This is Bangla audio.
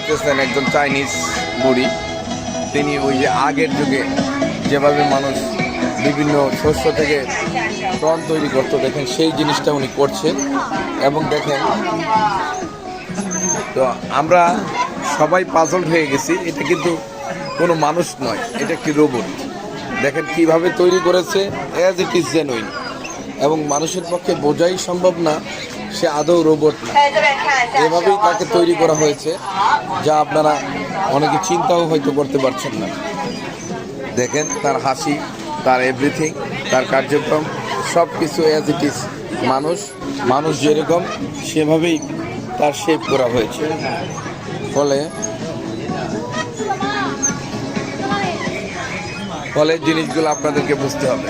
দেখতেছেন একজন চাইনিজ বুড়ি, তিনি ওই যে আগের যুগে যেভাবে মানুষ বিভিন্ন শস্য থেকে টন তৈরি করতো, দেখেন সেই জিনিসটা উনি করছেন। এবং দেখেন, তো আমরা সবাই পাজলড হয়ে গেছি, এটা কিন্তু কোনো মানুষ নয়, এটা একটি রোবট। দেখেন কিভাবে তৈরি করেছে, অ্যাজ ইট ইজ জেনুইন, এবং মানুষের পক্ষে বোঝাই সম্ভব না সে আদৌ রোবট না। এভাবেই তাকে তৈরি করা হয়েছে, যা আপনারা অনেকে চিন্তাও হয়তো করতে পারছেন না। দেখেন তার হাসি, তার এভরিথিং, তার কার্যক্রম সব কিছু অ্যাজ ইট ইজ মানুষ যেরকম সেভাবেই তার শেপ করা হয়েছে। ফলে জিনিসগুলো আপনাদেরকে বুঝতে হবে।